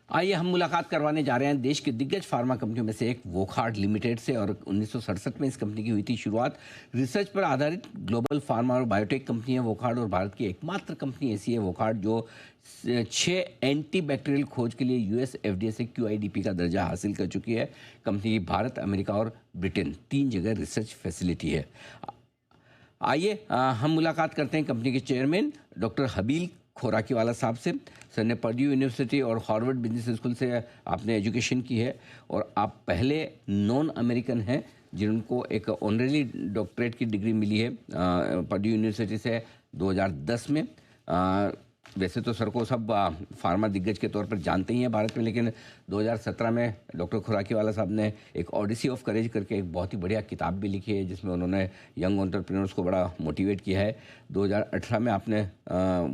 आइए हम मुलाकात करवाने जा रहे हैं देश की दिग्गज फार्मा कंपनियों में से एक वोकहार्ट लिमिटेड से। और 1967 में इस कंपनी की हुई थी शुरुआत। रिसर्च पर आधारित ग्लोबल फार्मा और बायोटेक कंपनी है वोकहार्ट, और भारत की एकमात्र कंपनी ऐसी है वोकहार्ट जो 6 एंटी बैक्टीरियल खोज के लिए यूएस एफडीए से क्यूआईडीपी का दर्जा हासिल कर चुकी है। कंपनी की भारत, अमेरिका और ब्रिटेन 3 जगह रिसर्च फैसिलिटी है। आइए हम मुलाकात करते हैं कंपनी के चेयरमैन डॉक्टर हबील खोराकीवाला साहब से। सर ने पर्ड्यू यूनिवर्सिटी और हार्वर्ड बिजनेस स्कूल से आपने एजुकेशन की है, और आप पहले नॉन अमेरिकन हैं जिनको एक ऑनरेरी डॉक्टरेट की डिग्री मिली है पर्ड्यू यूनिवर्सिटी से 2010 में। वैसे तो सर को सब फार्मा दिग्गज के तौर पर जानते ही हैं भारत में, लेकिन 2017 में डॉक्टर खुराकीवाला साहब ने एक ऑडिसी ऑफ करेज करके एक बहुत ही बढ़िया किताब भी लिखी है, जिसमें उन्होंने यंग एंटरप्रेन्योर्स को बड़ा मोटिवेट किया है। 2018 में आपने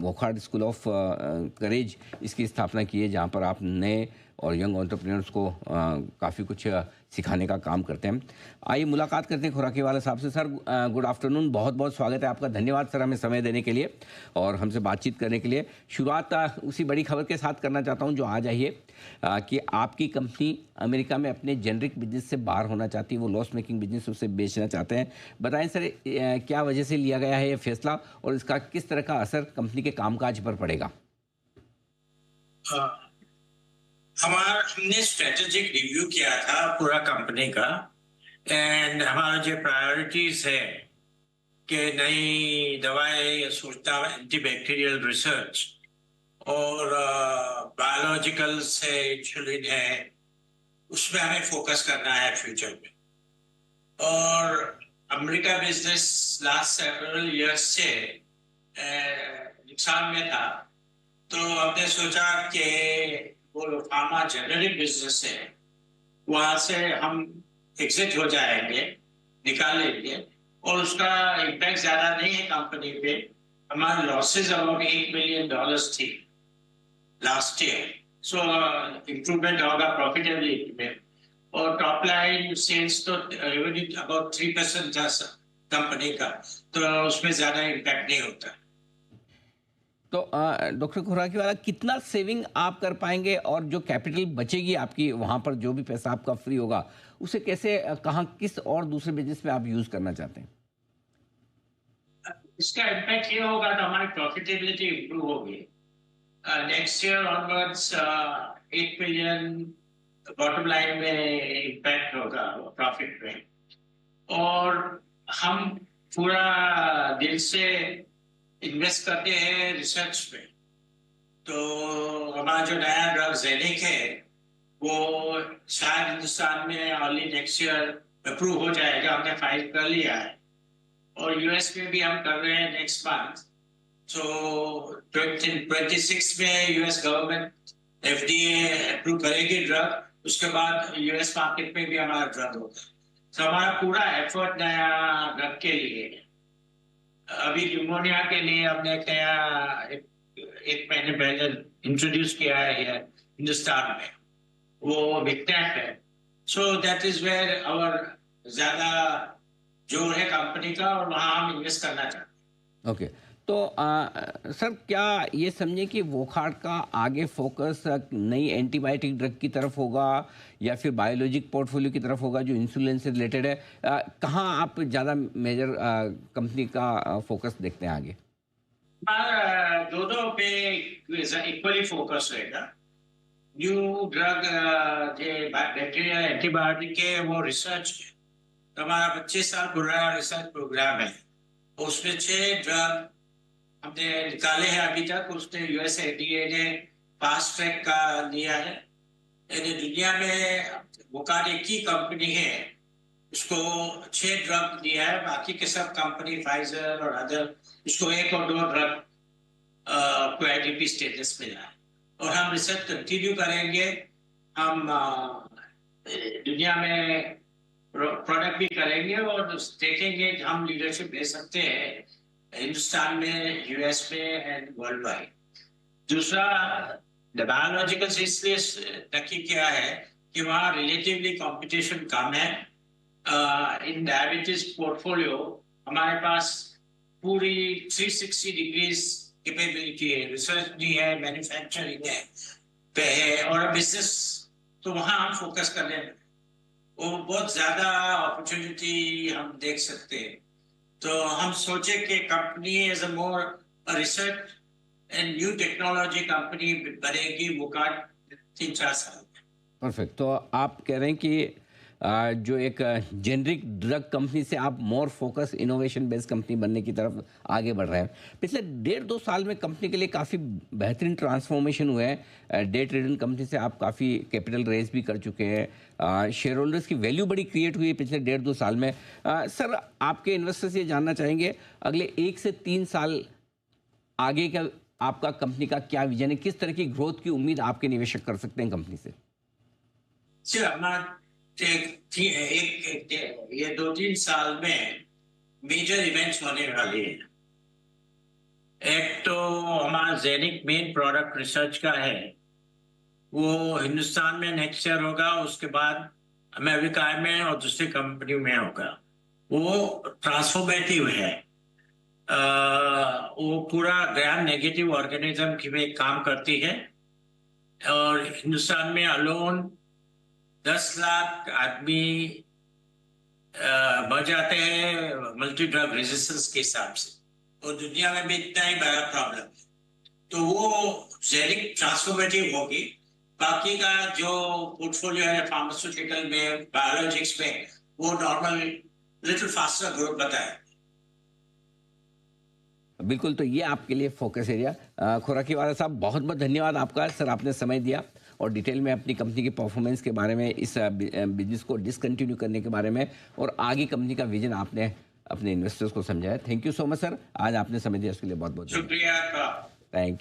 वोकहार्ट स्कूल ऑफ करेज इसकी स्थापना की है, जहाँ पर आप नए और यंग एंटरप्रेन्योर्स को काफ़ी कुछ सिखाने का काम करते हैं। आइए मुलाकात करते हैं खुराकीवाला साहब से। सर गुड आफ्टरनून, बहुत बहुत स्वागत है आपका। धन्यवाद सर हमें समय देने के लिए और हमसे बातचीत करने के लिए। शुरुआत उसी बड़ी खबर के साथ करना चाहता हूं जो आज आई है कि आपकी कंपनी अमेरिका में अपने जेनरिक बिजनेस से बाहर होना चाहती है, वो लॉस मेकिंग बिजनेस उसे बेचना चाहते हैं। बताएं सर क्या वजह से लिया गया है ये फैसला, और इसका किस तरह का असर कंपनी के कामकाज पर पड़ेगा? हमने स्ट्रेटेजिक रिव्यू किया था पूरा कंपनी का, एंड हमारा जो प्रायोरिटीज है कि नई दवाएं सोचता एंटीबैक्टीरियल रिसर्च और बायोलॉजिकल से इंसुलिन है, उसमें हमें फोकस करना है फ्यूचर में। और America business last several years से नुकसान में था, तो हमने सोचा कि वो फार्मा जेनरिक बिजनेस है, वहां से हम एग्जिट हो जाएंगे, निकाल लेंगे, और उसका इम्पैक्ट ज्यादा नहीं है कंपनी पे। हमारे लॉसेस अबाउट $8 मिलियन थी लास्ट ईयर, सो इम्प्रूवमेंट होगा प्रॉफिटेबिलिटी में। और टॉप लाइन सेल्स तो रेवेन्यू अबाउट 3% था कंपनी का, तो उसमें ज्यादा इम्पैक्ट नहीं होता। तो डॉक्टर खुराकीवाला, कितना सेविंग आप कर पाएंगे, और जो कैपिटल बचेगी आपकी वहाँ पर, जो भी पैसा आपका फ्री होगा, उसे कैसे कहाँ किस और दूसरे बिजनेस में आप यूज करना चाहते हैं? इसका इम्पैक्ट ये होगा तो हमारी प्रॉफिटेबिलिटी इंप्रूव होगी। Next year onwards 8 million bottom line में इम्पैक्ट होगा प्रॉफिट में, और हम पूरा दिल से इन्वेस्ट करते हैं रिसर्च में। तो हमारा जो नया ड्रग जेनिक है वो शायद हिंदुस्तान में अर्ली नेक्स्ट ईयर अप्रूव हो जाएगा, हमने फाइल कर लिया है। और यूएस में भी हम कर रहे हैं नेक्स्ट मंथ। तो 2026 में यूएस गवर्नमेंट एफडीए अप्रूव करेगी ड्रग, उसके बाद यूएस मार्केट में भी हमारा ड्रग होगा। तो हमारा पूरा एफर्ट नया ड्रग के लिए है। अभी न्यूमोनिया के लिए हमने एक नया एक महीने पहले इंट्रोड्यूस किया है हिंदुस्तान में, वो विक्टैप है। So that is where our ज्यादा जोर है कंपनी का, और वहां हम इन्वेस्ट करना चाहते हैं। ओके, तो सर क्या ये समझें कि वोकहार्ट का आगे फोकस नई एंटीबायोटिक ड्रग की तरफ होगा, या फिर बायोलॉजिक पोर्टफोलियो की तरफ होगा जो इंसुलिन से रिलेटेड है? कहाँ आप ज़्यादा मेजर कंपनी का फोकस देखते हैं आगे? दोनों पे इक्वली फोकस रहेगा। न्यू ड्रग बैक्टीरिया एंटीबायोटिक के वो रिसर्च है, तो हमारा 25 साल पुराना रिसर्च प्रोग्राम है, उसमें 6 ड्रग हमने निकाले हैं अभी तक। उसने यूएस एफडीए ने फास्ट ट्रैक का लिया है। यानी दुनिया में वोकहार्ट एक ही कंपनी है उसको 6 ड्रग दिया है, बाकी के सब कंपनी फाइजर और अदर उसको 1 और 2 ड्रग को आईडीपी स्टेटस मिला है। और हम रिसर्च कंटिन्यू करेंगे। हम दुनिया में प्रोडक्ट भी करेंगे और देखेंगे कि हम लीडरशिप ले सकते हैं हिंदुस्तान में, यूएस में एंड वर्ल्ड वाइड। दूसरा, बायोलॉजिकल से इसलिए नक्की किया है कि वहाँ रिलेटिवली कंपटीशन कम है। इन डायबिटीज पोर्टफोलियो हमारे पास पूरी 360 डिग्रीज कैपेबिलिटी है, रिसर्च भी है, मैन्युफैक्चरिंग है, पे है और बिजनेस, तो वहाँ हम फोकस कर लें, वो बहुत ज्यादा अपॉर्चुनिटी हम देख सकते हैं। तो हम सोचे कि company as a more research and new technology company बनेगी वो का 3-4 साल। परफेक्ट। तो आप कह रहे हैं कि जो एक जेनरिक ड्रग कंपनी से आप more focus innovation based company बनने की तरफ आगे बढ़ रहे हैं। पिछले 1.5-2 साल में कंपनी के लिए काफ़ी बेहतरीन ट्रांसफॉर्मेशन हुआ है। डे ट्रेडिंग कंपनी से आप काफ़ी कैपिटल रेज भी कर चुके हैं। शेयर होल्डर्स की वैल्यू बड़ी क्रिएट हुई है पिछले 1.5-2 साल में। सर, आपके इन्वेस्टर से जानना चाहेंगे अगले 1 से 3 साल आगे का आपका कंपनी का क्या विजन है? किस तरह की ग्रोथ की उम्मीद आपके निवेशक कर सकते हैं कंपनी से? ये 2-3 साल में मेजर इवेंट्स होने वाले हैं। एक तो हमारा जेनिक मेन प्रोडक्ट रिसर्च का है, वो हिंदुस्तान में नेक्स्ट ईयर होगा, उसके बाद अमेरिका में और दूसरी कंपनी में होगा। वो ट्रांसफॉर्मेटिव है। वो पूरा ग्राम नेगेटिव ऑर्गेनिज्म की में काम करती है और हिंदुस्तान में अलोन 10 लाख आदमी मर जाते हैं मल्टी ड्रग रेजिस्टेंस के हिसाब से, और दुनिया में भी इतना ही बड़ा प्रॉब्लम है। तो वो जेनिक ट्रांसफॉर्मेटिव होगी। बाकी का जो पोर्टफोलियो है फार्मास्यूटिकल में, बायोलॉजिक्स में, वो नॉर्मल लिटिल फास्टर ग्रोथ बताए। बिल्कुल, तो ये आपके लिए फोकस एरिया। खुराकीवाला साहब, बहुत बहुत धन्यवाद आपका सर, आपने समय दिया और डिटेल में अपनी कंपनी की परफॉर्मेंस के बारे में, इस बिजनेस को डिसकंटिन्यू करने के बारे में और आगे कंपनी का विजन आपने अपने इन्वेस्टर्स को समझाया। Thank you so much sir, आज आपने समय दिया उसके लिए बहुत बहुत शुक्रिया आपका। थैंक